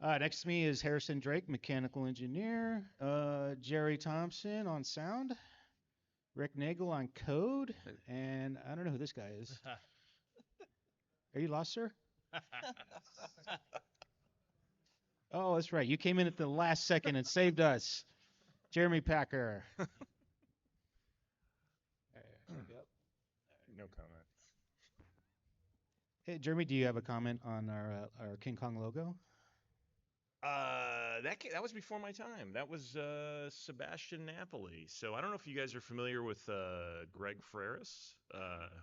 Next to me is Harrison Drake, mechanical engineer. Jerry Thompson on sound. Rick Nagel on code. And I don't know who this guy is. Are you lost, sir? Oh, that's right. You came in at the last second and saved us. Jeremy Packer. No comment. Hey, Jeremy, do you have a comment on our King Kong logo? That was before my time. That was Sebastian Napoli. So I don't know if you guys are familiar with Greg Freris,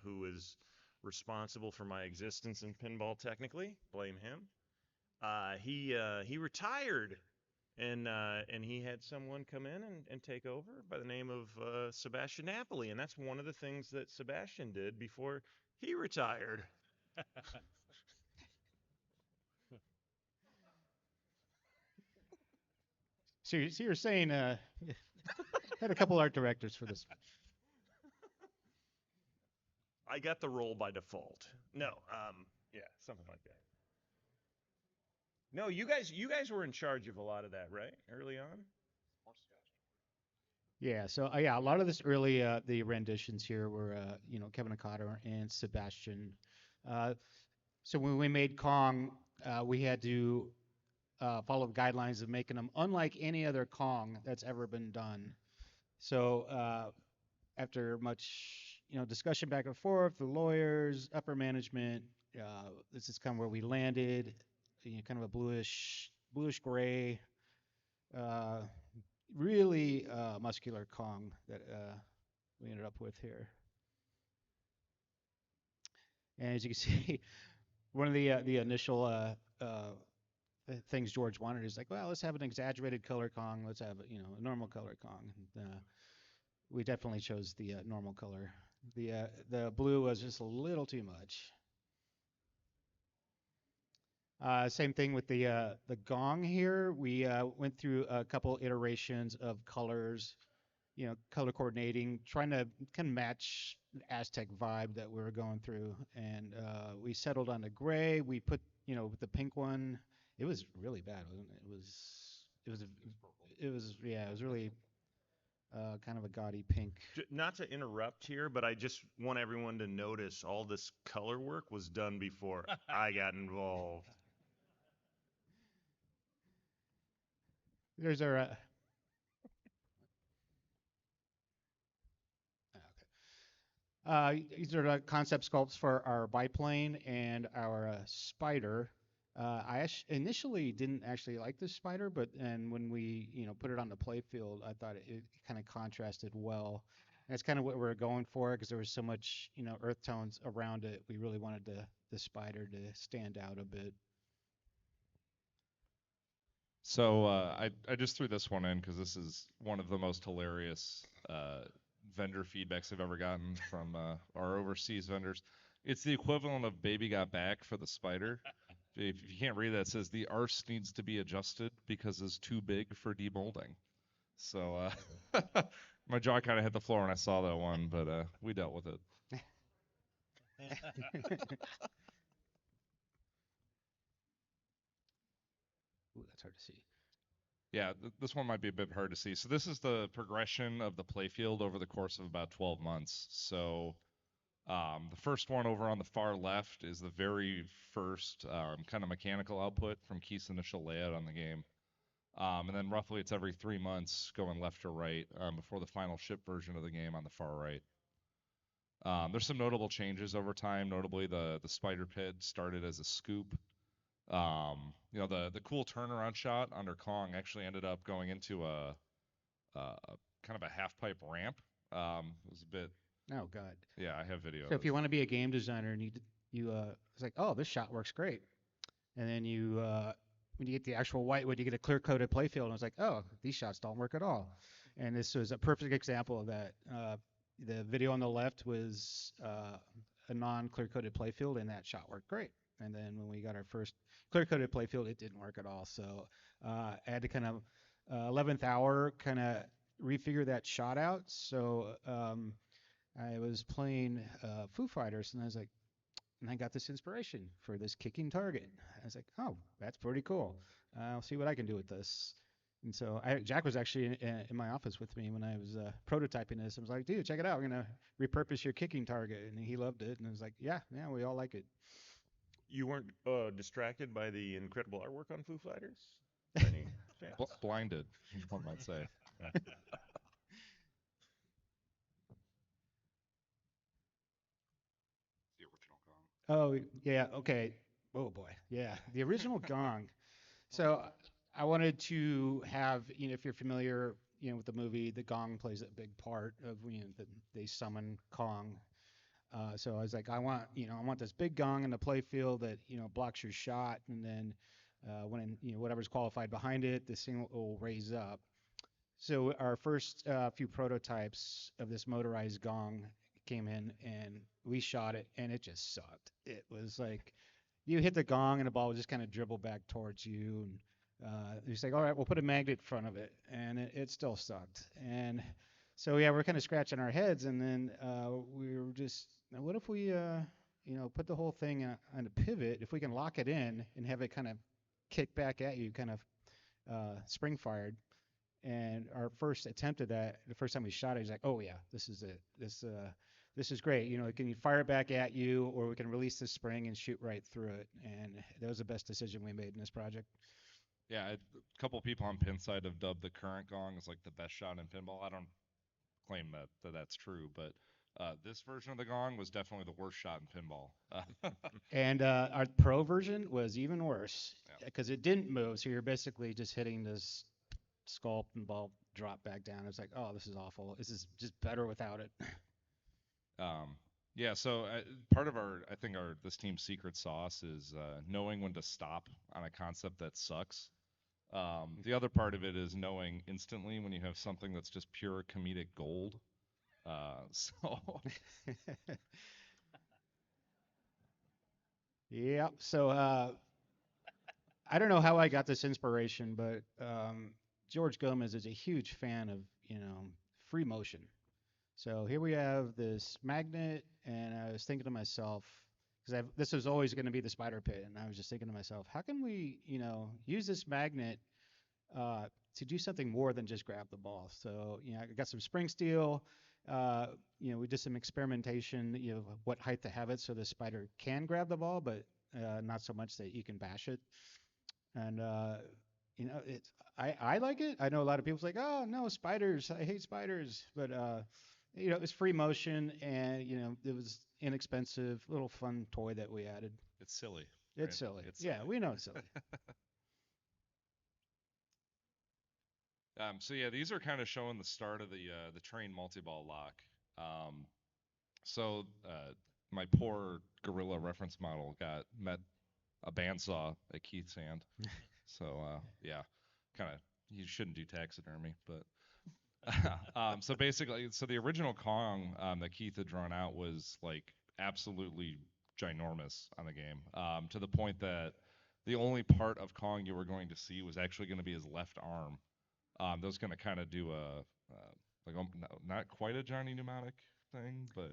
who is responsible for my existence in pinball. Technically, blame him. He retired, and he had someone come in and take over by the name of Sebastian Napoli, and that's one of the things that Sebastian did before he retired. So you're saying had a couple art directors for this. I got the role by default. No, yeah, something like that. No, you guys were in charge of a lot of that, right? Early on. Yeah, so yeah, a lot of this early the renditions here were Kevin Okada and Sebastian. Uh, so when we made Kong, we had to follow the guidelines of making them unlike any other Kong that's ever been done. So after much discussion back and forth, the lawyers, upper management, this is kind of where we landed. Kind of a bluish gray, uh, really muscular Kong that we ended up with here. And as you can see, one of the initial things George wanted is like, well, let's have an exaggerated color Kong. Let's have a normal color Kong. And, we definitely chose the normal color. The blue was just a little too much. Same thing with the gong here. We went through a couple iterations of colors, color coordinating, trying to kind of match the Aztec vibe that we were going through, and we settled on the gray. We put, with the pink one. It was really bad, wasn't it? Yeah, it was really kind of a gaudy pink. Not to interrupt here, but I just want everyone to notice all this color work was done before I got involved. There's our. These are the concept sculpts for our biplane and our spider. I initially didn't actually like this spider, but and when we put it on the playfield, I thought it kind of contrasted well. And that's kind of what we are going for because there was so much earth tones around it. We really wanted the spider to stand out a bit. So I just threw this one in because this is one of the most hilarious vendor feedbacks I've ever gotten from our overseas vendors. It's the equivalent of "Baby Got Back" for the spider. If you can't read that, it says the arse needs to be adjusted because it's too big for demolding. So my jaw kind of hit the floor when I saw that one, but we dealt with it. Ooh, that's hard to see. Yeah, this one might be a bit hard to see. So this is the progression of the playfield over the course of about 12 months. So the first one over on the far left is the very first kind of mechanical output from Keith's initial layout on the game. And then roughly it's every 3 months going left to right before the final ship version of the game on the far right. There's some notable changes over time. Notably, the spider pit started as a scoop. The cool turnaround shot under Kong actually ended up going into a kind of a half pipe ramp. It was a bit. Oh God. Yeah, I have video. So if you want to be a game designer and it's like, oh, this shot works great, and then when you get the actual whitewood, you get a clear coated playfield, and it's like, oh, these shots don't work at all. And this was a perfect example of that. The video on the left was a non-clear coated playfield, and that shot worked great. And then when we got our first clear coated playfield, it didn't work at all. So I had to kind of 11th hour kind of refigure that shot out. So I was playing Foo Fighters, and I was like, and I got this inspiration for this kicking target. I was like, oh, that's pretty cool. I'll see what I can do with this. And so Jack was actually in my office with me when I was prototyping this. I was like, dude, check it out. I'm going to repurpose your kicking target. And he loved it. And I was like, yeah, we all like it. You weren't distracted by the incredible artwork on Foo Fighters? By any chance? Blinded, one might say. The original Gong. Oh, yeah. Okay. Oh, boy. Yeah. The original Gong. So I wanted to have, if you're familiar, with the movie, the gong plays a big part of, they summon Kong. So I was like, I want this big gong in the playfield that, blocks your shot, and then when whatever's qualified behind it, this thing will raise up. So our first few prototypes of this motorized gong came in, and we shot it, and it just sucked. It was like you hit the gong, and the ball would just kind of dribble back towards you, and he's like, all right, we'll put a magnet in front of it, and it still sucked. And so yeah, we're kind of scratching our heads, and then we were just, now what if we, put the whole thing on a pivot? If we can lock it in and have it kind of kick back at you, kind of spring fired. And our first attempt at that, the first time we shot it, he's like, "Oh yeah, this is it. This is great. Can you fire it back at you, or we can release the spring and shoot right through it." And that was the best decision we made in this project. Yeah, a couple people on Pinside have dubbed the current Gong as like the best shot in pinball. I don't claim that's true, but this version of the Gong was definitely the worst shot in pinball. And our pro version was even worse Yeah. because it didn't move, so you're basically just hitting this sculpt and ball drop back down. It's like, oh, this is awful. This is just better without it. Yeah, so part of I think this team's secret sauce is knowing when to stop on a concept that sucks. The other part of it is knowing instantly when you have something that's just pure comedic gold. So Yeah. So I don't know how I got this inspiration, but George Gomez is a huge fan of, free motion. So here we have this magnet, and I was thinking to myself, because this was always going to be the spider pit, and I was just thinking to myself, how can we, use this magnet to do something more than just grab the ball? So, I got some spring steel. We did some experimentation, what height to have it so the spider can grab the ball, but not so much that you can bash it. And it's I like it. I know a lot of people's like, oh no, spiders. I hate spiders. But it was free motion, and it was inexpensive, little fun toy that we added. it's silly. It's Right? silly. It's Yeah, silly. we know it's silly. So yeah, these are kind of showing the start of the train multi-ball lock. Um, so my poor gorilla reference model met a bandsaw at Keith's hand. So yeah, kind of you shouldn't do taxidermy, but so basically, so the original Kong that Keith had drawn out was like absolutely ginormous on the game, to the point that the only part of Kong you were going to see was actually going to be his left arm. That was going to kind of do like not quite a Johnny Mnemonic thing, but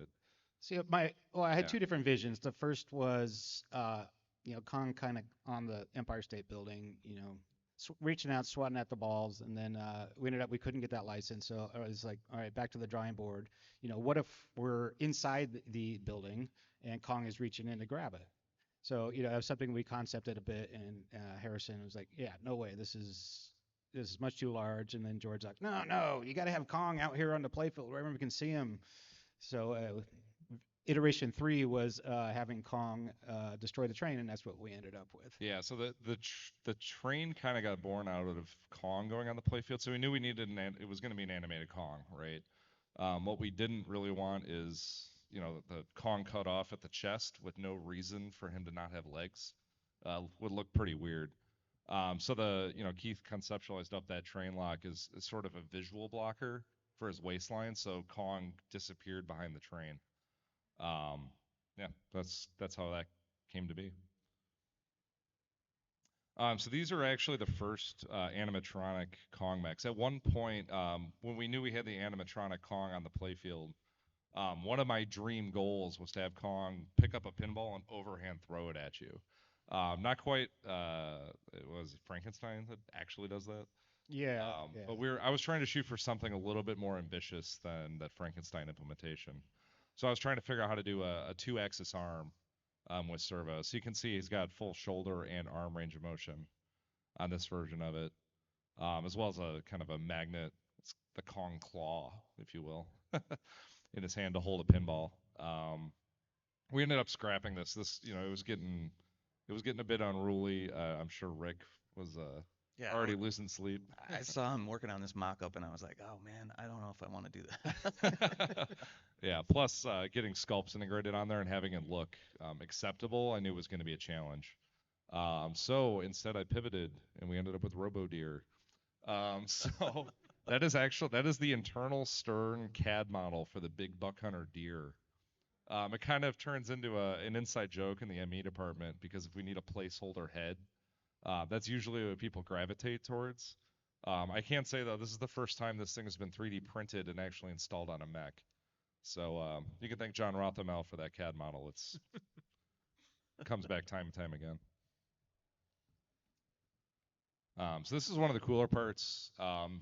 See, I had yeah, two different visions. The first was, Kong kind of on the Empire State Building, reaching out, swatting at the balls, and then we couldn't get that license, so I was like, all right, back to the drawing board. What if we're inside the building and Kong is reaching in to grab it? So, that was something we concepted a bit, and Harrison was like, yeah, no way, this is much too large. And then George's like, no, you got to have Kong out here on the playfield where everyone can see him. So iteration 3 was having Kong destroy the train, and that's what we ended up with. yeah. So the train kind of got born out of Kong going on the playfield, so we knew we needed it was going to be an animated Kong, right? What we didn't really want is the Kong cut off at the chest with no reason for him to not have legs. Would look pretty weird. So Keith conceptualized up that train lock as sort of a visual blocker for his waistline, so Kong disappeared behind the train. Um, yeah, that's how that came to be. So these are actually the first animatronic Kong mechs. At one point, when we knew we had the animatronic Kong on the playfield, One of my dream goals was to have Kong pick up a pinball and overhand throw it at you. Not quite. It was Frankenstein that actually does that. Yeah, yeah. But I was trying to shoot for something a little bit more ambitious than that Frankenstein implementation. So I was trying to figure out how to do a two-axis arm with servo. So you can see he's got full shoulder and arm range of motion on this version of it, as well as a kind of a magnet, it's the Kong claw, if you will, in his hand to hold a pinball. We ended up scrapping this. It was getting a bit unruly. I'm sure Rick was Yeah, already losing sleep. I saw him working on this mock-up, and I was like, oh man, I don't know if I want to do that. Yeah. Plus, getting sculpts integrated on there and having it look acceptable, I knew was going to be a challenge. So instead, I pivoted, and we ended up with Robo Deer. So that is the internal stern CAD model for the big buck hunter deer. It kind of turns into an inside joke in the ME department because if we need a placeholder head, that's usually what people gravitate towards. I can say though, this is the first time this thing has been 3D printed and actually installed on a mech. So you can thank John Rothamel for that CAD model. It comes back time and time again. So this is one of the cooler parts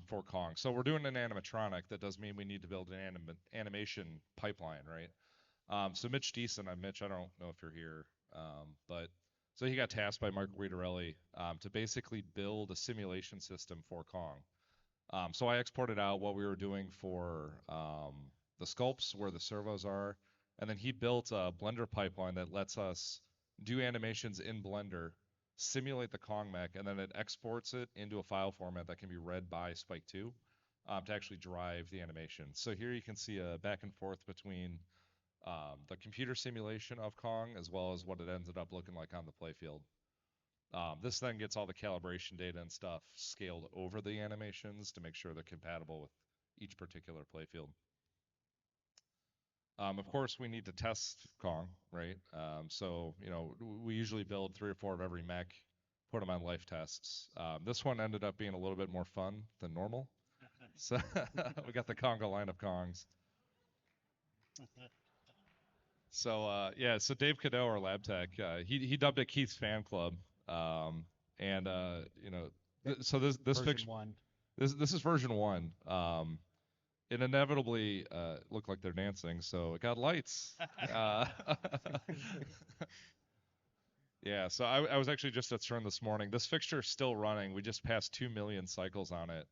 for Kong. So we're doing an animatronic. That does mean we need to build an animation pipeline, right? So Mitch Deason, Mitch, I don't know if you're here, but so he got tasked by Mark Guidarelli to basically build a simulation system for Kong. So I exported out what we were doing for the sculpts, where the servos are, and then he built a Blender pipeline that lets us do animations in Blender, simulate the Kong mech, and then it exports it into a file format that can be read by Spike 2 to actually drive the animation. So here you can see a back and forth between the computer simulation of Kong as well as what it ended up looking like on the playfield. This then gets all the calibration data and stuff scaled over the animations to make sure they're compatible with each particular playfield. Of course, we need to test Kong, right? So, we usually build 3 or 4 of every mech, put them on life tests. This one ended up being a little bit more fun than normal. So we got the Conga line of Kongs. So so Dave Cadeau, our lab tech, he dubbed it Keith's fan club, and so this Version 1. this is version 1. It inevitably looked like they're dancing, so it got lights. Yeah, so I was actually just at CERN this morning. This fixture is still running. We just passed 2 million cycles on it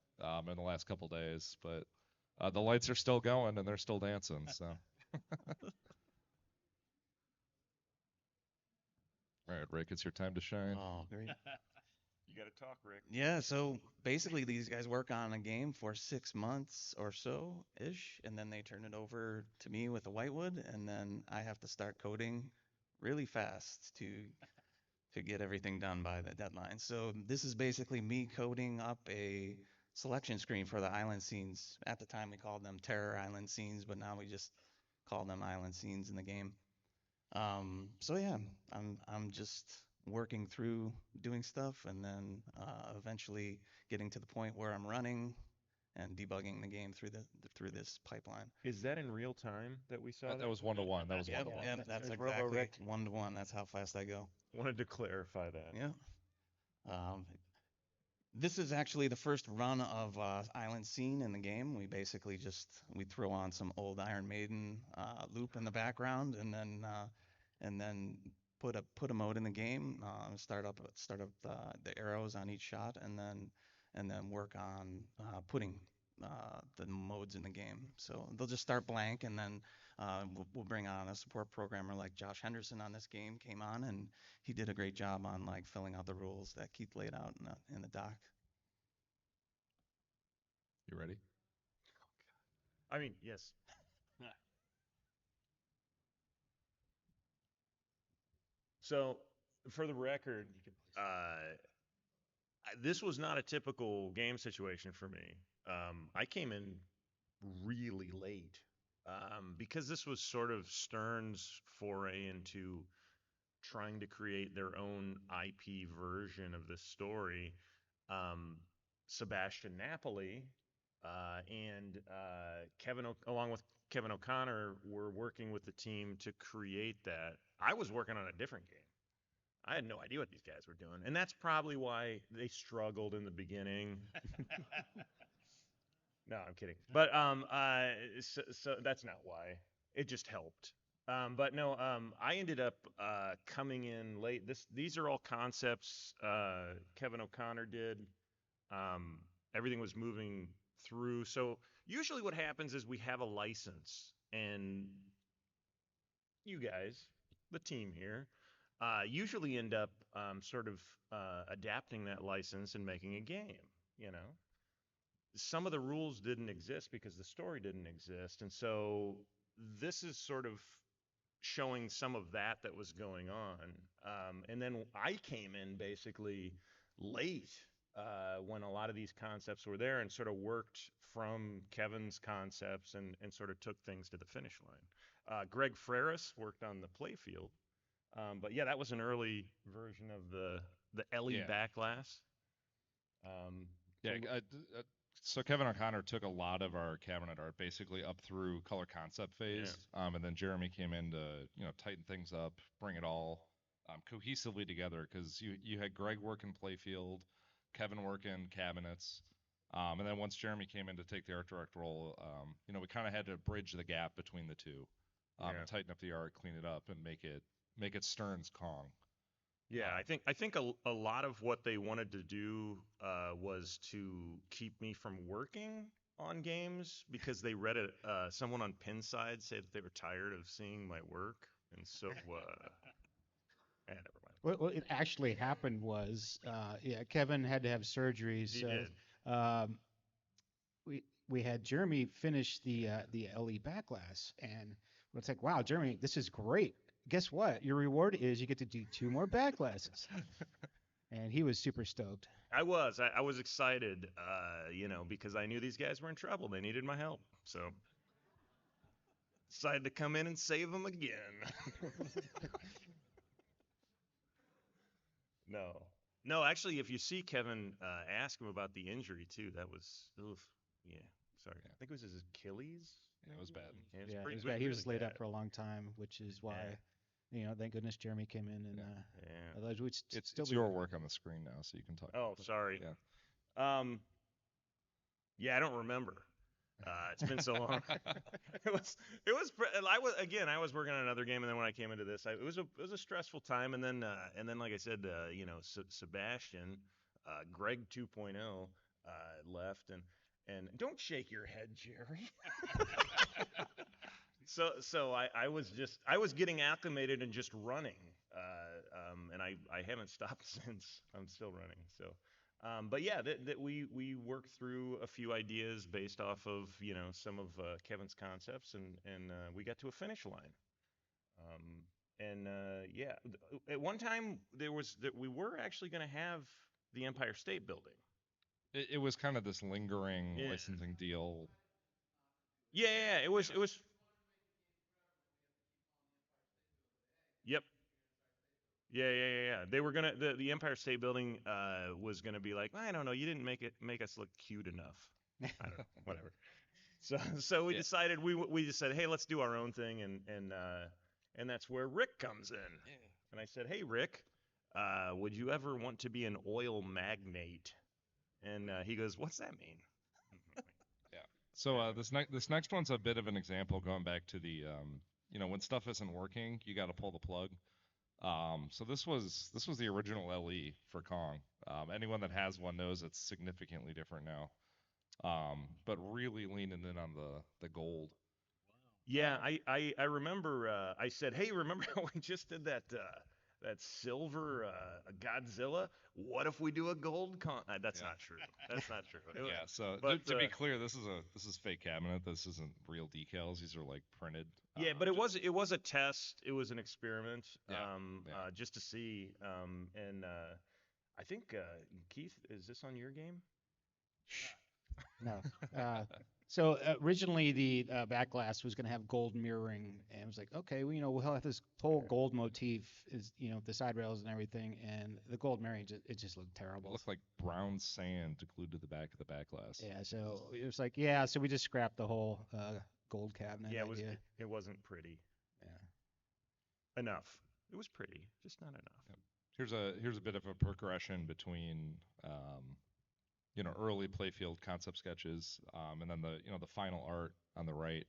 in the last couple days, but the lights are still going and they're still dancing. So. All right, Rick, it's your time to shine. Oh, great. You got to talk, Rick. Yeah, so basically these guys work on a game for 6 months or so ish, and then they turn it over to me with the whitewood, and then I have to start coding really fast to get everything done by the deadline. So this is basically me coding up a selection screen for the island scenes. At the time we called them Terror Island scenes, but now we just call them island scenes in the game. So yeah, I'm just working through doing stuff, and then eventually getting to the point where I'm running and debugging the game through this pipeline. Is that in real time that we saw? That was 1-to-1. That was Yep, 1-to-1. yep, that's There's Robo exactly Rick. 1-to-1. That's how fast I go. Wanted to clarify that. Yeah. This is actually the first run of Island Scene in the game. We basically we throw on some old Iron Maiden loop in the background, and then put a mode in the game, start up the arrows on each shot, and then work on putting the modes in the game. So they'll just start blank, and then we'll bring on a support programmer like Josh Henderson on this game. Came on, and he did a great job on like filling out the rules that Keith laid out in the doc. You ready? I mean, yes. So, for the record, this was not a typical game situation for me. I came in really late because this was sort of Stern's foray into trying to create their own IP version of this story. Sebastian Napoli and Kevin, along with Kevin O'Connor were working with the team to create that, I was working on a different game. I had no idea what these guys were doing, and that's probably why they struggled in the beginning. No, I'm kidding. But so that's not why. It just helped. But no, I ended up coming in late. These are all concepts Kevin O'Connor did. Um, Everything was moving through. So usually what happens is we have a license, and you guys, the team here, usually end up sort of adapting that license and making a game. You know, some of the rules didn't exist because the story didn't exist, and so this is sort of showing some of that was going on. And then I came in basically late when a lot of these concepts were there and sort of worked from Kevin's concepts and sort of took things to the finish line. Greg Freris worked on the playfield. But yeah, that was an early version of the Ellie backlash. Yeah, so Kevin O'Connor took a lot of our cabinet art basically up through color concept phase, and then Jeremy came in to tighten things up, bring it all cohesively together, because you had Greg working playfield, Kevin working cabinets, and then once Jeremy came in to take the art direct role, we kind of had to bridge the gap between the two, and tighten up the art, clean it up, and make it Stern's Kong. Yeah, I think a lot of what they wanted to do was to keep me from working on games, because they read it. Someone on Pinside said that they were tired of seeing my work, and so never mind. What it actually happened was, Kevin had to have surgery, He so did. We had Jeremy finish the LE backlash, and it's like, wow, Jeremy, this is great. Guess what? Your reward is you get to do 2 more backlashes. And he was super stoked. I was excited, because I knew these guys were in trouble. They needed my help, so decided to come in and save them again. No, actually, if you see Kevin, ask him about the injury too. That was, oof, yeah. Sorry, I think it was his Achilles. Yeah, it was bad. Yeah, it was bad. He was laid up for a long time, which is why, thank goodness Jeremy came in, and otherwise we'd It's still be your work on the screen now, so you can talk. Oh, sorry. Yeah. Yeah, I don't remember. It's been so long. I was working on another game, and then when I came into this, it was a stressful time, and then like I said, Sebastian, Greg 2.0, left, and don't shake your head, Jerry. So I was getting acclimated and just running, and I haven't stopped since. I'm still running. So, but yeah, that we worked through a few ideas based off of some of Kevin's concepts, and we got to a finish line. At one time we were actually going to have the Empire State Building. It was kind of this lingering licensing deal. Yeah, it was. Yep. Yeah. They were gonna the Empire State Building was gonna be like, I don't know, you didn't make us look cute enough. I don't know, whatever. So we decided we just said, hey, let's do our own thing, and that's where Rick comes in. And I said, hey, Rick, would you ever want to be an oil magnate? And he goes, what's that mean? Yeah. So this next one's a bit of an example, going back to the when stuff isn't working, you got to pull the plug. So this was the original LE for Kong. Anyone that has one knows it's significantly different now. But really leaning in on the gold. Yeah, I remember. I said, hey, remember how we just did that silver Godzilla? What if we do a gold Kong? That's not true. That's not true. Yeah. So to be clear, this is fake cabinet. This isn't real decals. These are like printed. Yeah, but it was a test. It was an experiment. Just to see. I think Keith, is this on your game? No. So originally the backlash was going to have gold mirroring, and it was like, okay, well, we'll have this whole gold motif, is the side rails and everything, and the gold mirroring it just looked terrible. It looked like brown sand glued to the back of the backlash. Yeah, so it was like, so we just scrapped the whole gold cabinet Yeah, idea. it wasn't pretty Yeah. enough. It was pretty, just not enough. Yep. Here's a bit of a progression between early playfield concept sketches, and then the final art on the right.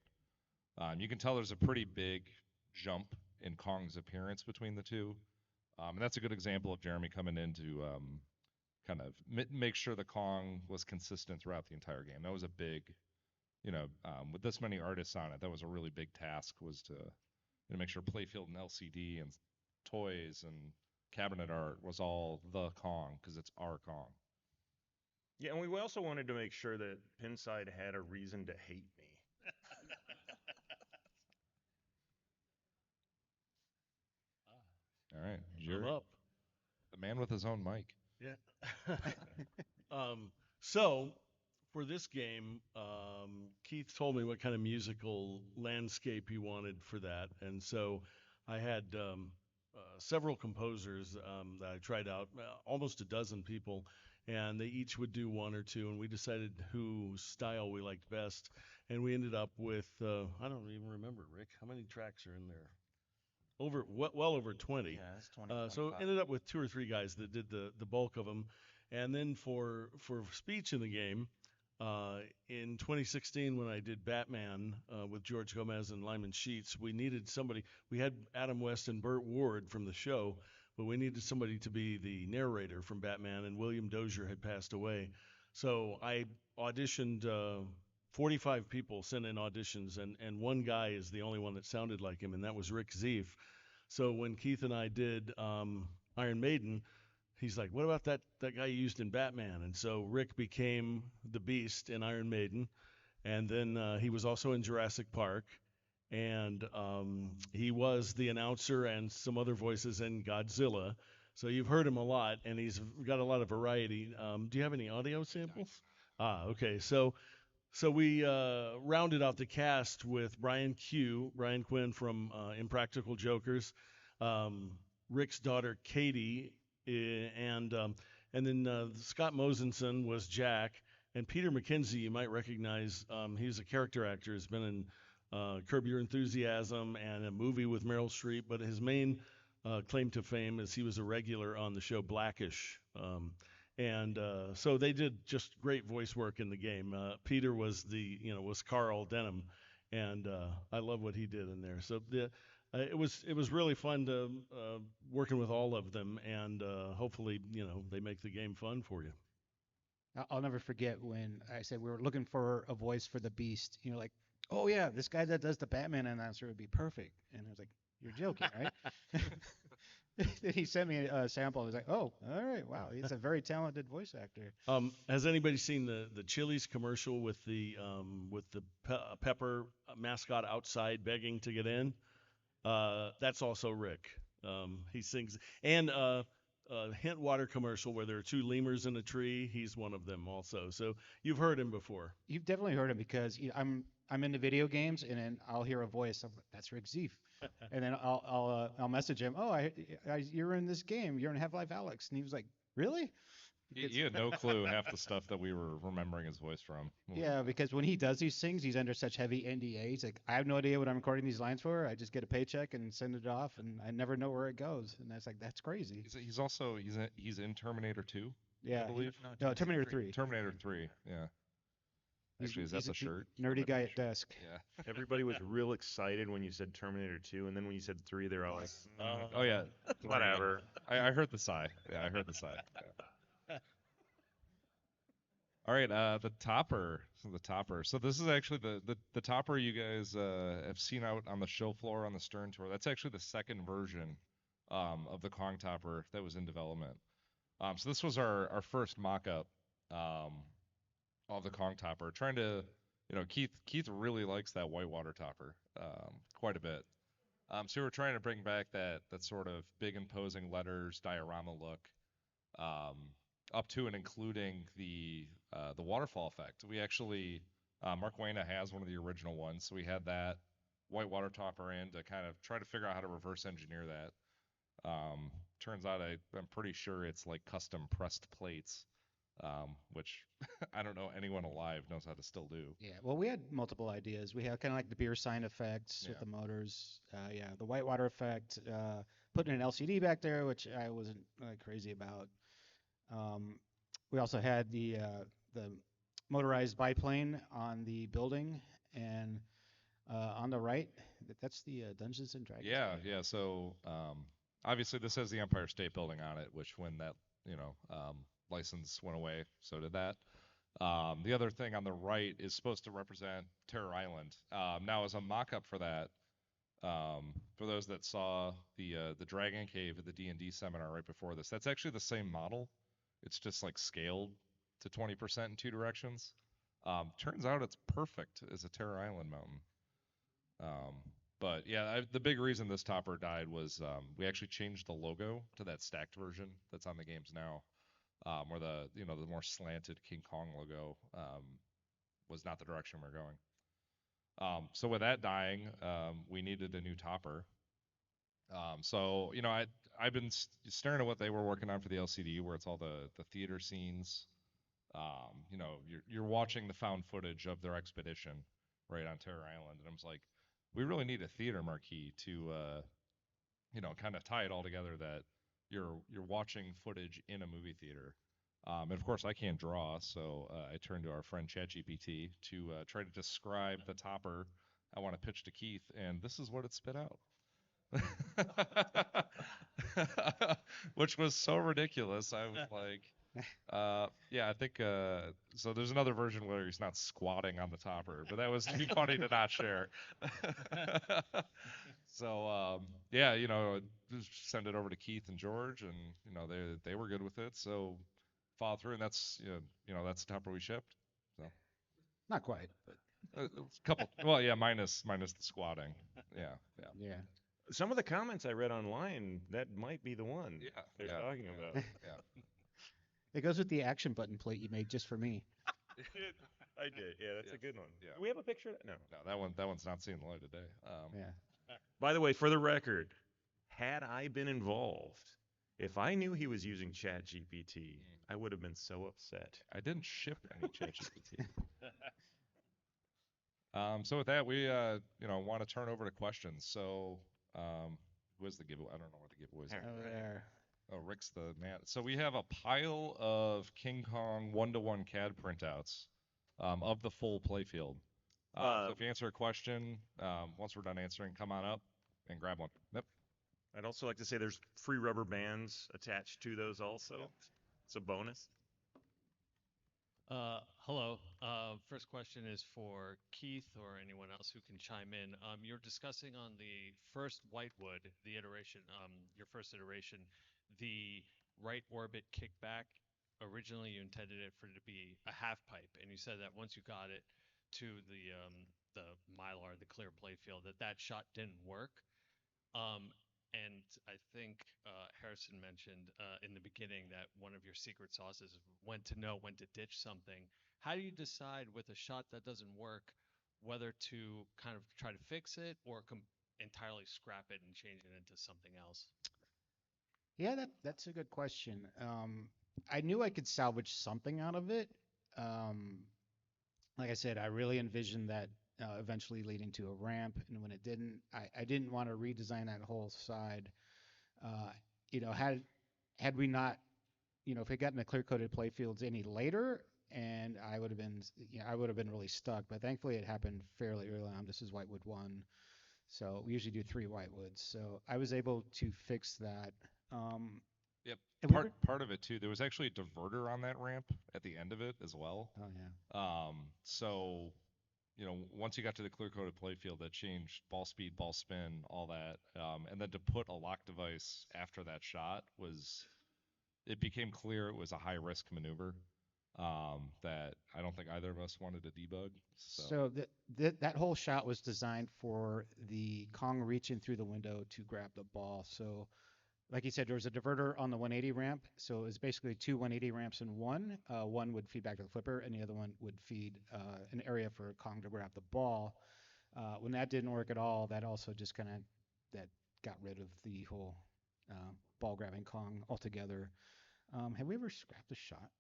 You can tell there's a pretty big jump in Kong's appearance between the two, and that's a good example of Jeremy coming in to kind of make sure the Kong was consistent throughout the entire game. That was a big, with this many artists on it, that was a really big task, was to make sure playfield and LCD and toys and cabinet art was all the Kong, because it's our Kong. Yeah, and we also wanted to make sure that Pinside had a reason to hate me. All right, I'm up. the man with his own mic. Yeah. So for this game, Keith told me what kind of musical landscape he wanted for that, and so I had several composers that I tried out, almost a dozen people, and they each would do one or two, and we decided whose style we liked best, and we ended up with I don't even remember, Rick, how many tracks are in there? Well over 20. Yeah, it's 20. So ended up with 2 or 3 guys that did the bulk of them, and then for speech in the game, in 2016 when I did Batman with George Gomez and Lyman Sheets, we needed somebody. We had Adam West and Burt Ward from the show, but we needed somebody to be the narrator from Batman, and William Dozier had passed away. So I auditioned. 45 people sent in auditions, and one guy is the only one that sounded like him, and that was Rick Zeef. So when Keith and I did Iron Maiden, he's like, "What about that guy you used in Batman?" And so Rick became the Beast in Iron Maiden, and then he was also in Jurassic Park, and he was the announcer and some other voices in Godzilla. So you've heard him a lot, and he's got a lot of variety. Do you have any audio samples? Okay. So we rounded out the cast with Brian Quinn from Impractical Jokers, Rick's daughter Katie, and then Scott Mosenson was Jack, and Peter McKenzie you might recognize. He's a character actor. He's been in Curb Your Enthusiasm and a movie with Meryl Streep, but his main claim to fame is he was a regular on the show Blackish. And so they did just great voice work in the game. Peter was was Carl Denham, and I love what he did in there. So it was really fun to working with all of them, and hopefully they make the game fun for you. I'll never forget when I said we were looking for a voice for the Beast. You're like, oh yeah, this guy that does the Batman announcer would be perfect. And I was like, you're joking, right? He sent me a sample. I was like, oh, all right, wow, he's a very talented voice actor. Has anybody seen the Chili's commercial with the pepper mascot outside begging to get in? That's also Rick. He sings, and Hint water commercial where there are 2 lemurs in a tree. He's one of them also. So you've heard him before. You've definitely heard him because I'm into video games, and then I'll hear a voice. I'm like, that's Rick Zeef, and then I'll message him. Oh, you're in this game. You're in Half-Life Alyx, and he was like, really? You had no clue half the stuff that we were remembering his voice from. Yeah, because when he does these things, he's under such heavy NDA. He's like, I have no idea what I'm recording these lines for. I just get a paycheck and send it off, and I never know where it goes. And that's crazy. He's in Terminator 2. Yeah, I believe. No, Terminator 3. Terminator 3. Yeah. Actually, is that the shirt? Nerdy guy at desk. Yeah. Everybody was real excited when you said Terminator 2, and then when you said 3, they were all like, Oh yeah. whatever. I heard the sigh. Yeah, I heard the sigh. Yeah. All right, the topper. So this is actually the topper you guys have seen out on the show floor on the Stern Tour. That's actually the second version of the Kong topper that was in development. So this was our first mock-up of the Kong topper. Trying to, Keith really likes that whitewater topper quite a bit. So we were trying to bring back that sort of big imposing letters diorama look, up to and including the waterfall effect. We actually Mark Wayna has one of the original ones, so we had that whitewater topper in to kind of try to figure out how to reverse engineer that. Turns out I'm pretty sure it's like custom pressed plates which I don't know anyone alive knows how to still do. Yeah, well, we had multiple ideas. We had kind of like the beer sign effects with Yeah. the motors. Yeah, the whitewater effect. Putting an LCD back there, which I wasn't crazy about. Um, we also had the motorized biplane on the building, and on the right, that's the Dungeons and Dragons Yeah, building. yeah. So obviously this has the Empire State Building on it, which when that license went away, so did that. The other thing on the right is supposed to represent Terror Island. Now, as a mock-up for that, for those that saw the Dragon Cave at the D&D seminar right before this, that's actually the same model. It's just like scaled to 20% in two directions. Turns out it's perfect as a Terror Island mountain. Um, but yeah, the big reason this topper died was we actually changed the logo to that stacked version that's on the games now, where the more slanted King Kong logo was not the direction we're going. So with that dying, we needed a new topper. So I've been staring at what they were working on for the LCD, where it's all the theater scenes. You're watching the found footage of their expedition right on Terror Island, and I was like, we really need a theater marquee to kind of tie it all together that you're watching footage in a movie theater. And of course, I can't draw, so I turned to our friend ChatGPT to try to describe the topper I want to pitch to Keith, and this is what it spit out. Which was so ridiculous. I was like, yeah, I think so. There's another version where he's not squatting on the topper, but that was too funny to not share. So yeah, just send it over to Keith and George, and they were good with it. So follow through, and that's that's the topper we shipped. So Not quite, but a couple, well, yeah, minus the squatting. Yeah, yeah. yeah. Some of the comments I read online, that might be the one Yeah, they're yeah, talking yeah, about. yeah. It goes with the action button plate you made just for me. I did. Yeah, that's a Yes. good one. Yeah. Do we have a picture of that? No. No, that one's not seeing the light of day. Yeah. By the way, for the record, had I been involved, if I knew he was using ChatGPT, I would have been so upset. I didn't ship any ChatGPT. So with that, we want to turn over to questions. So where's the giveaway? I don't know what the giveaway is. Oh, there. Oh, Rick's the man. So we have a pile of King Kong 1-to-1 CAD printouts of the full playfield. So if you answer a question, once we're done answering, come on up and grab one. Yep. I'd also like to say there's free rubber bands attached to those also. Yep. It's a bonus. Hello. First question is for Keith or anyone else who can chime in. You're discussing on the first Whitewood, the iteration, your first iteration, the right orbit kickback. Originally, you intended it for it to be a half pipe, and you said that once you got it to the Mylar, the clear playfield, that shot didn't work. And I think Harrison mentioned in the beginning that one of your secret sauces is when to know when to ditch something. How do you decide with a shot that doesn't work whether to kind of try to fix it or entirely scrap it and change it into something else? Yeah, that's a good question. I knew I could salvage something out of it. Um, like I said, I really envisioned that eventually leading to a ramp, and when it didn't, I didn't want to redesign that whole side. Uh, had we not, if it gotten the clear coated playfields any later, and I would have been really stuck. But thankfully, it happened fairly early on. This is Whitewood 1, so we usually do 3 Whitewoods. So I was able to fix that. Yep. And we Part of it too. There was actually a diverter on that ramp at the end of it as well. Oh yeah. So once you got to the clear coated playfield, that changed ball speed, ball spin, all that. And then to put a lock device after that shot it became clear it was a high risk maneuver that I don't think either of us wanted to debug. So that whole shot was designed for the Kong reaching through the window to grab the ball. So, like you said, there was a diverter on the 180 ramp. So it was basically 2 180 ramps in one. One would feed back to the flipper, and the other one would feed an area for Kong to grab the ball. When that didn't work at all, that also just that got rid of the whole ball grabbing Kong altogether. Have we ever scrapped a shot?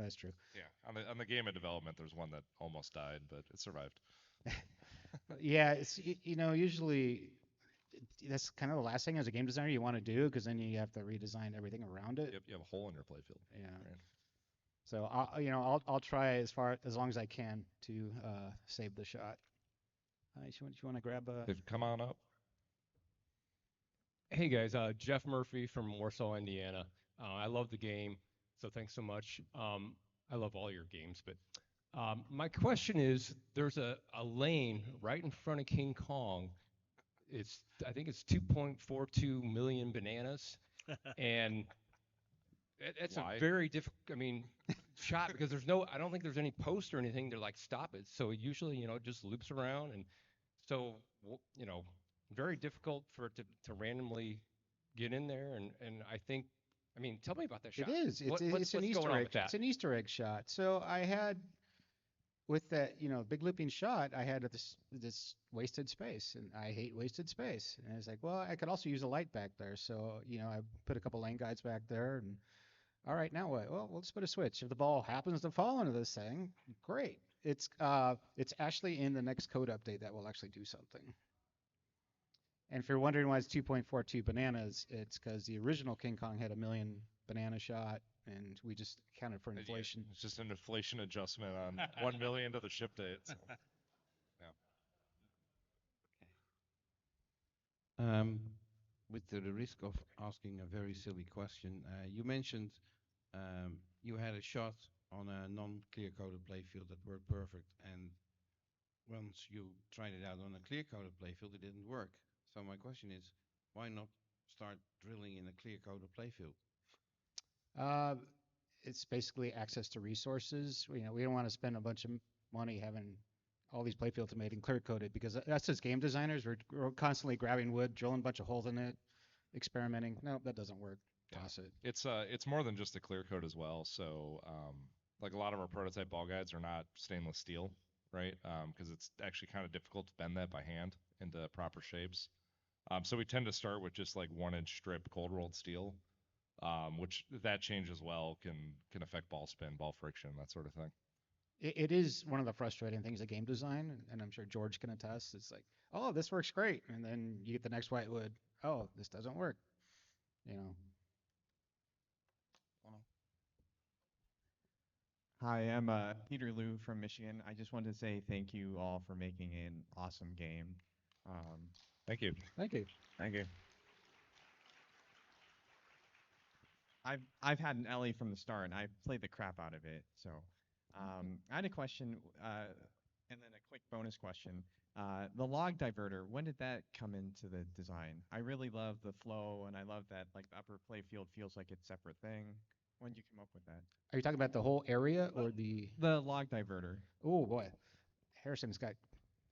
That's true. Yeah, on the game of development, there's one that almost died, but it survived. Yeah, it's usually that's kind of the last thing as a game designer you want to do because then you have to redesign everything around it. You have a hole in your playfield. Yeah. Right. So I'll try as long as I can to save the shot. You want to grab a? Come on up. Hey guys, Jeff Murphy from Warsaw, Indiana. I love the game, so thanks so much. I love all your games, but my question is, there's a lane right in front of King Kong. I think it's 2.42 million bananas, and it's a Why? very difficult. I mean, shot because I don't think there's any post or anything to like stop it. So it usually, it just loops around, and so very difficult for it to randomly get in there. And I think, I mean, tell me about that shot. It is. It's What's an going Easter on egg. with that? It's an Easter egg shot. So I had with that, big looping shot, I had this wasted space, and I hate wasted space. And I was like, well, I could also use a light back there. So I put a couple lane guides back there, and all right, now what? Well, let's put a switch. If the ball happens to fall into this thing, great. It's actually in the next code update that will actually do something. And if you're wondering why it's 2.42 bananas, it's because the original King Kong had a million banana shot, and we just counted for inflation. It's just an inflation adjustment on 1 million to the ship date. So. Yeah. With the risk of asking a very silly question, you mentioned you had a shot on a non-clear coded playfield that worked perfect, and once you tried it out on a clear coded playfield, it didn't work. So my question is, why not start drilling in a clear coded playfield? It's basically access to resources. We don't want to spend a bunch of money having all these playfields made and clear coded because us as game designers, we're constantly grabbing wood, drilling a bunch of holes in it, experimenting. No, that doesn't work. Toss it. It's more than just a clear coat as well. So like a lot of our prototype ball guides are not stainless steel, right? Because it's actually kind of difficult to bend that by hand into proper shapes. So we tend to start with just like 1-inch strip cold rolled steel, which that change as well can affect ball spin, ball friction, that sort of thing. It is one of the frustrating things of game design, and I'm sure George can attest. It's like, oh, this works great, and then you get the next white wood. Oh, this doesn't work. Hi, I'm Peter Liu from Michigan. I just wanted to say thank you all for making an awesome game. Thank you. Thank you. Thank you. I've had an Ellie from the start, and I've played the crap out of it. So I had a question, and then a quick bonus question. The log diverter, when did that come into the design? I really love the flow, and I love that like the upper playfield feels like it's a separate thing. When did you come up with that? Are you talking about the whole area or the log diverter? Oh boy, Harrison's got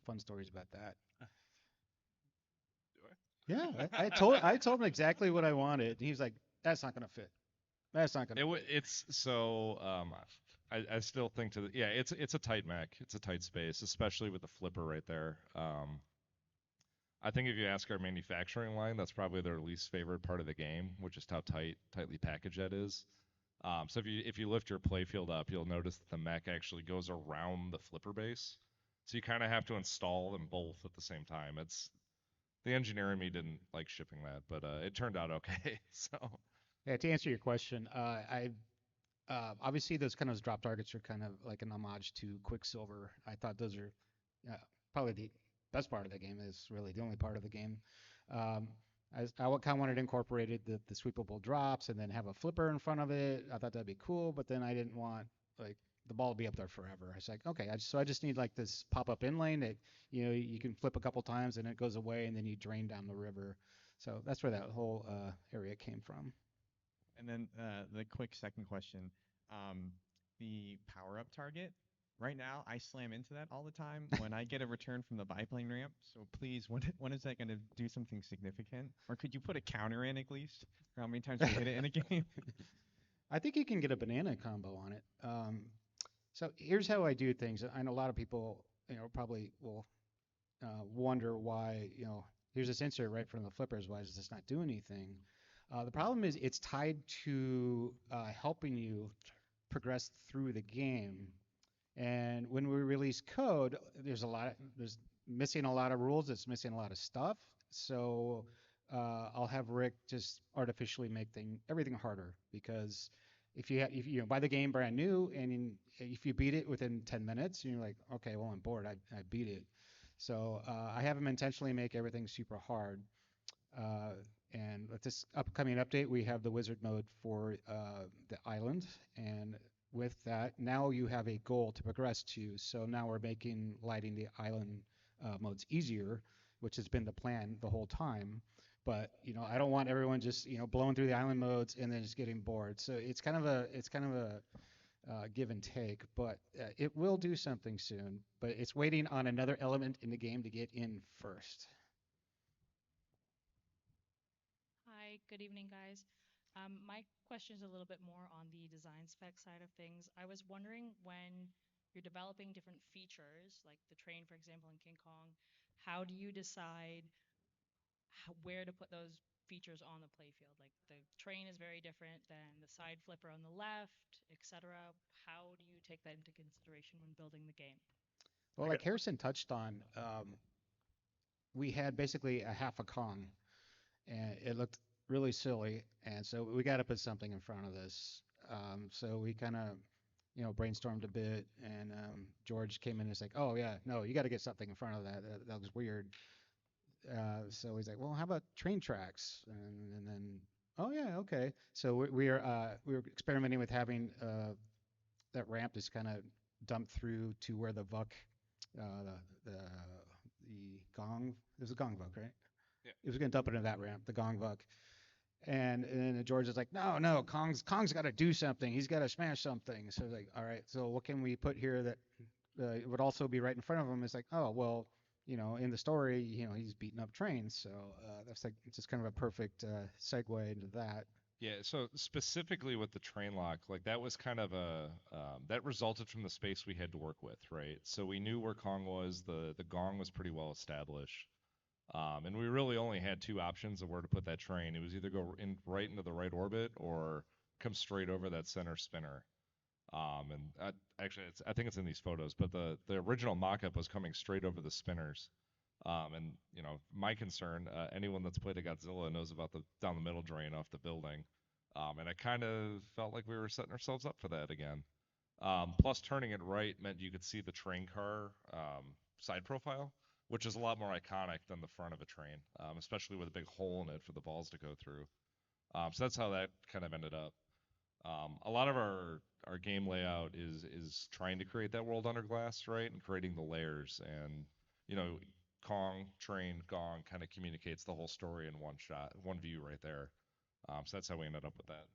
fun stories about that. Do I? Yeah, I told him exactly what I wanted. And he was like, "That's not gonna fit. That's not gonna." It's so I still think it's a tight mech. It's a tight space, especially with the flipper right there. I think if you ask our manufacturing line, that's probably their least favorite part of the game, which is how tightly packaged that is. So if you lift your playfield up, you'll notice that the mech actually goes around the flipper base. So you kind of have to install them both at the same time. The engineer in me didn't like shipping that, but it turned out okay. So Yeah, to answer your question, I obviously those drop targets are kind of like an homage to Quicksilver. I thought those are probably the best part of the game. Is really the only part of the game. I kind of wanted to incorporate the sweepable drops and then have a flipper in front of it. I thought that'd be cool, but then I didn't want like the ball to be up there forever. I was like, okay, I just need like this pop-up in lane that you can flip a couple times and it goes away and then you drain down the river. So that's where that whole area came from. And then the quick second question, the power-up target. Right now, I slam into that all the time when I get a return from the biplane ramp. So please, when is that going to do something significant? Or could you put a counter in at least? Or how many times you hit it in a game? I think you can get a banana combo on it. So here's how I do things. I know a lot of people, probably will wonder why, here's this insert right from the flippers. Why does this not do anything? The problem is it's tied to helping you progress through the game. And when we release code, there's missing a lot of rules. It's missing a lot of stuff. So I'll have Rick just artificially make everything harder because if you buy the game brand new and if you beat it within 10 minutes, you're like, okay, well, I'm bored. I beat it. So I have him intentionally make everything super hard. Uh, and with this upcoming update, we have the wizard mode for the island. And with that, now you have a goal to progress to. So now we're making lighting the island modes easier, which has been the plan the whole time. But I don't want everyone just blowing through the island modes and then just getting bored. So it's kind of a give and take, but it will do something soon. But it's waiting on another element in the game to get in first. Hi, good evening, guys. My question is a little bit more on the design spec side of things. I was wondering when you're developing different features, like the train, for example, in King Kong, how do you decide where to put those features on the playfield? Like the train is very different than the side flipper on the left, etc. How do you take that into consideration when building the game? Well, like Harrison touched on, we had basically a half a Kong, and it looked really silly, and so we got to put something in front of this. So we kind of, brainstormed a bit, and George came in and was like, "Oh yeah, no, you got to get something in front of that. That was weird." So he's like, "Well, how about train tracks?" And then, "Oh yeah, okay." So we were experimenting with having that ramp is kind of dumped through to where the Vuck, the gong, it was a gong Vuck, right? Yeah. It was going to dump it into that ramp, the gong Vuck. And then George is like, no, Kong's got to do something. He's got to smash something. So like, all right, so what can we put here that would also be right in front of him? It's like, oh, well, in the story, he's beating up trains. So that's like it's just kind of a perfect segue into that. Yeah, so specifically with the train lock, like that was kind of that resulted from the space we had to work with, right? So we knew where Kong was, the gong was pretty well established. And we really only had two options of where to put that train. It was either go right into the right orbit or come straight over that center spinner. Actually, I think it's in these photos, but the original mock-up was coming straight over the spinners. And my concern, anyone that's played a Godzilla knows about the down the middle drain off the building. And I kind of felt like we were setting ourselves up for that again. Plus, turning it right meant you could see the train car side profile, which is a lot more iconic than the front of a train, especially with a big hole in it for the balls to go through. So that's how that kind of ended up. A lot of our game layout is trying to create that world under glass, right, and creating the layers. And Kong, train, gong kind of communicates the whole story in one shot, one view right there. So that's how we ended up with that.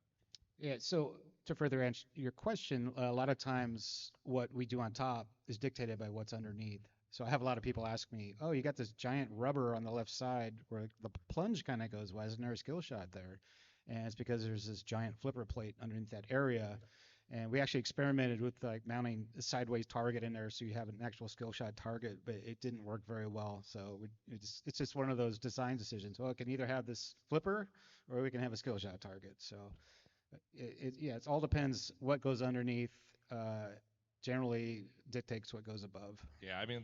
Yeah, so to further answer your question, a lot of times what we do on top is dictated by what's underneath. So I have a lot of people ask me, "Oh, you got this giant rubber on the left side where the plunge kind of goes. Why isn't there a skill shot there?" And it's because there's this giant flipper plate underneath that area. And we actually experimented with like mounting a sideways target in there so you have an actual skill shot target, but it didn't work very well. So it's just one of those design decisions. Well, it can either have this flipper or we can have a skill shot target. So it all depends what goes underneath. Generally dictates what goes above. Yeah, I mean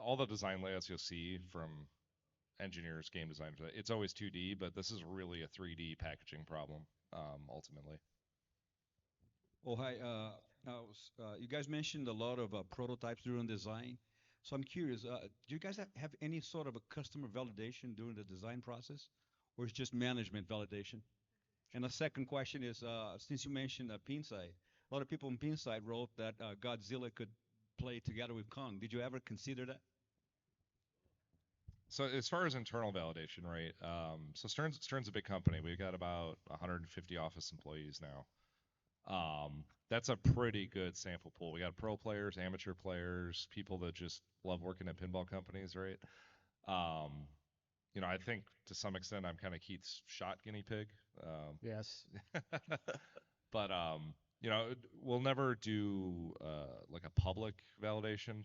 all the design layouts you'll see from engineers, game designers, it's always 2D, but this is really a 3D packaging problem ultimately. Oh, hi. You guys mentioned a lot of prototypes during design. So I'm curious, do you guys have any sort of a customer validation during the design process, or is just management validation? And the second question is, since you mentioned Pinside, a lot of people in Pinside wrote that Godzilla could play together with Kong. Did you ever consider that? So as far as internal validation, right? So Stern's a big company. We've got about 150 office employees now. That's a pretty good sample pool. We got pro players, amateur players, people that just love working at pinball companies, right? I think to some extent I'm kind of Keith's shot guinea pig. Yes. But we'll never do like a public validation.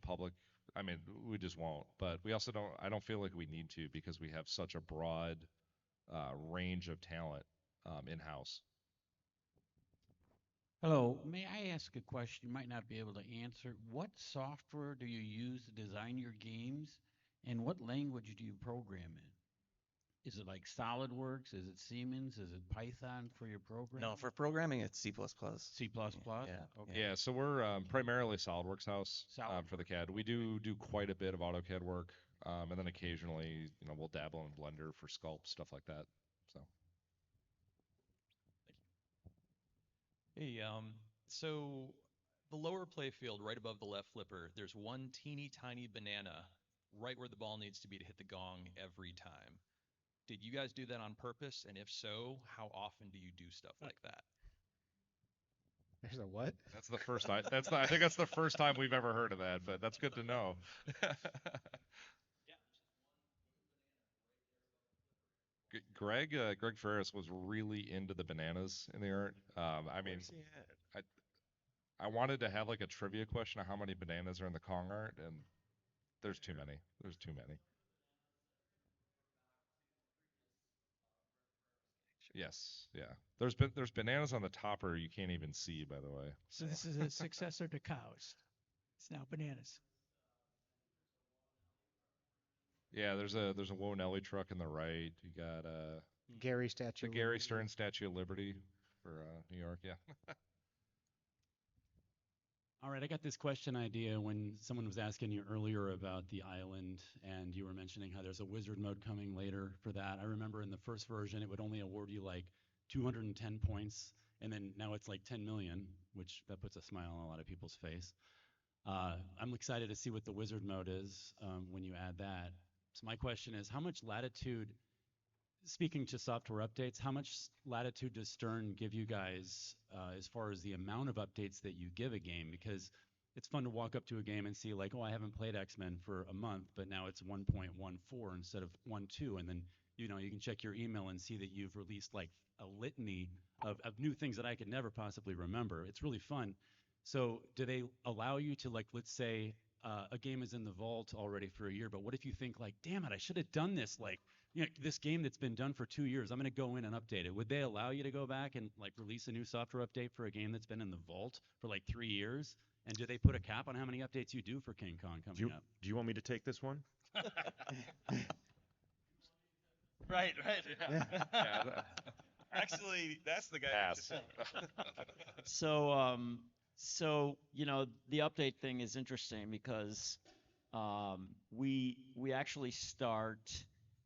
I mean, we just won't. But we also don't. I don't feel like we need to because we have such a broad range of talent in house. Hello, may I ask a question you might not be able to answer? What software do you use to design your games, and what language do you program in? Is it like SolidWorks? Is it Siemens? Is it Python for your program? No, for programming, it's C++. C++? Yeah. Okay. Yeah, so we're primarily SolidWorks house for the SolidWorks, CAD. We do quite a bit of AutoCAD work, and then occasionally, we'll dabble in Blender for Sculpt, stuff like that. So Hey, so the lower play field right above the left flipper, there's one teeny tiny banana right where the ball needs to be to hit the gong every time. Did you guys do that on purpose? And if so, how often do you do stuff like that? There's a what? that's the first I think that's the first time we've ever heard of that, but that's good to know. Greg Ferris was really into the bananas in the art. I mean, Where's he at? I wanted to have like a trivia question of how many bananas are in the Kong art, and there's too many. There's too many. Yes, yeah. There's bananas on the topper you can't even see, by the way. So this is a successor to cows. It's now bananas. Yeah, there's a Woe Nelly truck in the right. You got Gary statue. the Gary Stern Statue of Liberty for New York. Yeah. All right, I got this question idea when someone was asking you earlier about the island, and you were mentioning how there's a wizard mode coming later for that. I remember in the first version, it would only award you like 210 points, and then now it's like 10 million, which that puts a smile on a lot of people's face. I'm excited to see what the wizard mode is when you add that. So my question is, how much latitude, speaking to software updates, how much latitude does Stern give you guys as far as the amount of updates that you give a game? Because it's fun to walk up to a game and see like, oh, I haven't played X-Men for a month, but now it's 1.14 instead of 1.2, and then you can check your email and see that you've released like a litany of new things that I could never possibly remember. It's really fun. So do they allow you to, like, let's say a game is in the vault already for a year, but what if you think like, damn it, I should have done this, like, this game that's been done for 2 years, I'm going to go in and update it. Would they allow you to go back and like release a new software update for a game that's been in the vault for like 3 years? And do they put a cap on how many updates you do for King Kong coming up? Do you want me to take this one? Right. Yeah, Actually, that's the guy. Pass. So the update thing is interesting because we actually start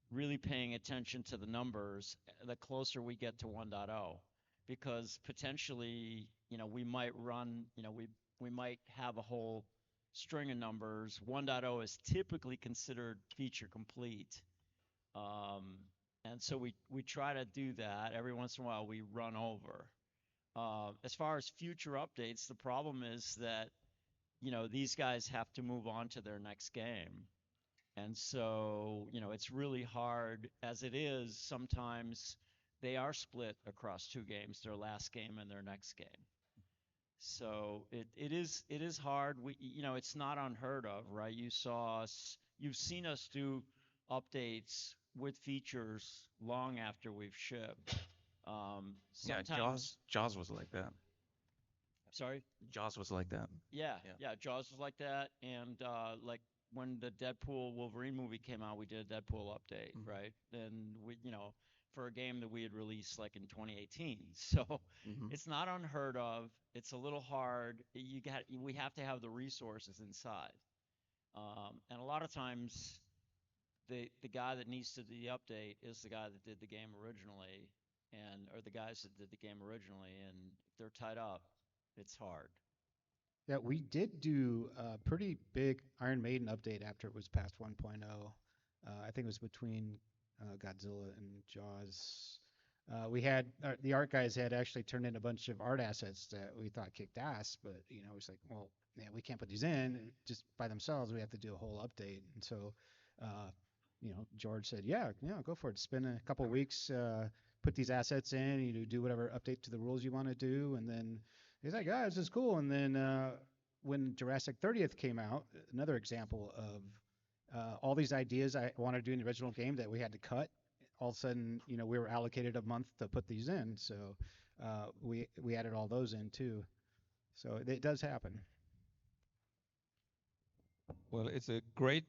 really paying attention to the numbers the closer we get to 1.0, because potentially we might run we might have a whole string of numbers. 1.0 is typically considered feature complete. And so we try to do that. Every once in a while we run over. As far as future updates, the problem is that these guys have to move on to their next game. And so, it's really hard as it is. Sometimes they are split across two games, their last game and their next game. So it is hard. It's not unheard of, right? You've seen us do updates with features long after we've shipped. Yeah, Jaws was like that. Sorry? Jaws was like that. Yeah, Jaws was like that, and like when the Deadpool Wolverine movie came out, we did a Deadpool update, right? And we, for a game that we had released like in 2018. So it's not unheard of. It's a little hard. We have to have the resources inside, and a lot of times the guy that needs to do the update is the guy that did the game originally, or the guys that did the game originally, and if they're tied up, it's hard. Yeah, we did do a pretty big Iron Maiden update after it was past 1.0. I think it was between Godzilla and Jaws. We had the art guys had actually turned in a bunch of art assets that we thought kicked ass, but it's like, well, man, we can't put these in just by themselves. We have to do a whole update, and so George said, yeah, go for it. Spend a couple weeks, put these assets in, do whatever update to the rules you want to do, and then he's like, this is cool. And then when Jurassic 30th came out, another example of all these ideas I wanted to do in the original game that we had to cut. All of a sudden, we were allocated a month to put these in. So we added all those in too. So it does happen. Well, it's a great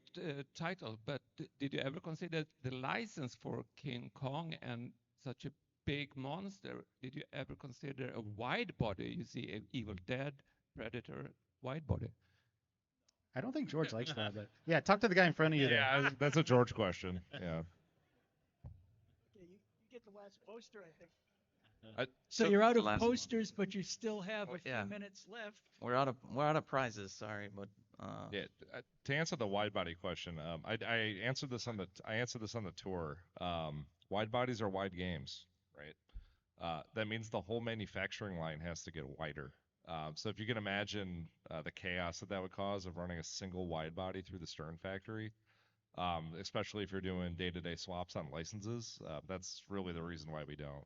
title, but did you ever consider the license for King Kong and such a big monster? Did you ever consider a wide body? You see, Evil Dead, Predator, wide body. I don't think George likes that, but yeah, talk to the guy in front of you. Yeah, that's a George question. Yeah. Okay, you get the last poster, I think. I, So So you're out the of last one. posters, but you still have a few yeah. minutes left. We're out of prizes. Sorry, but yeah. To answer the wide body question, I answered this on the tour. Wide bodies are wide games, right? That means the whole manufacturing line has to get wider. So if you can imagine the chaos that would cause of running a single wide body through the Stern factory, especially if you're doing day-to-day swaps on licenses, that's really the reason why we don't.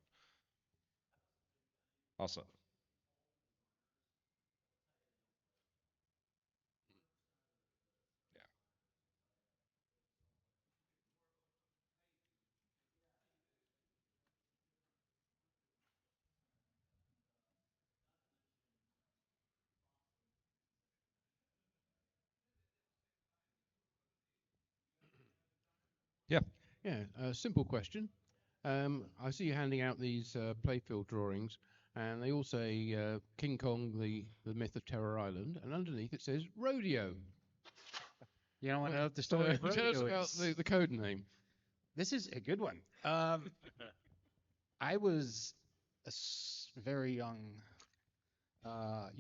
Also, yeah. Yeah, a simple question. I see you handing out these playfield drawings, and they all say King Kong, the Myth of Terror Island, and underneath it says Rodeo. You don't want to know what the story of Tell us rodeo about is. the code name. This is a good one. I was a very young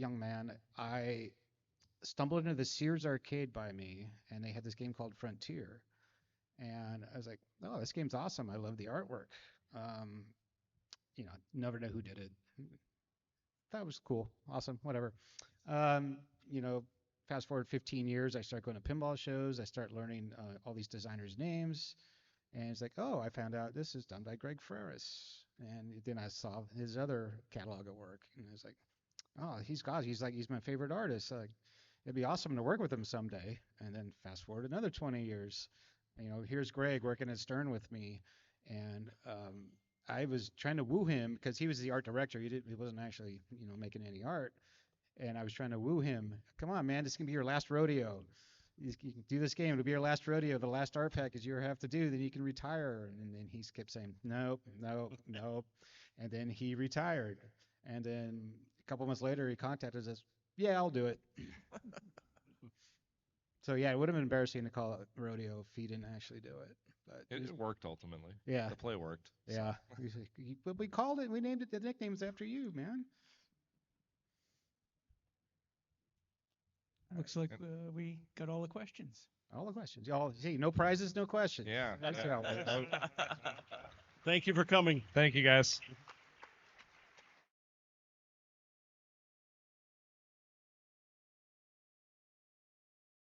man. I stumbled into the Sears arcade by me, and they had this game called Frontier. And I was like, oh, this game's awesome. I love the artwork. Never know who did it. That was cool. Awesome. Whatever. Um, you know, Fast forward 15 years, I start going to pinball shows. I start learning all these designers' names. And it's like, oh, I found out this is done by Greg Freris. And then I saw his other catalog of work. And I was like, oh, he's my favorite artist. Like, it'd be awesome to work with him someday. And then fast forward another 20 years. Here's Greg working at Stern with me. And I was trying to woo him because he was the art director. He wasn't actually, making any art. And I was trying to woo him. Come on, man, this can be your last rodeo. You can do this game. It'll be your last rodeo. The last art package you ever have to do. Then you can retire. And then he kept saying, nope, nope, nope. And then he retired. And then a couple months later, he contacted us. Yeah, I'll do it. So yeah, it would have been embarrassing to call it rodeo if he didn't actually do it. But it worked ultimately. Yeah. The play worked. Yeah. But we called it. We named it. The nickname's after you, man. Looks like we got all the questions. All the questions. Y'all see, no prizes, no questions. Yeah. That's how it works. Thank you for coming. Thank you, guys.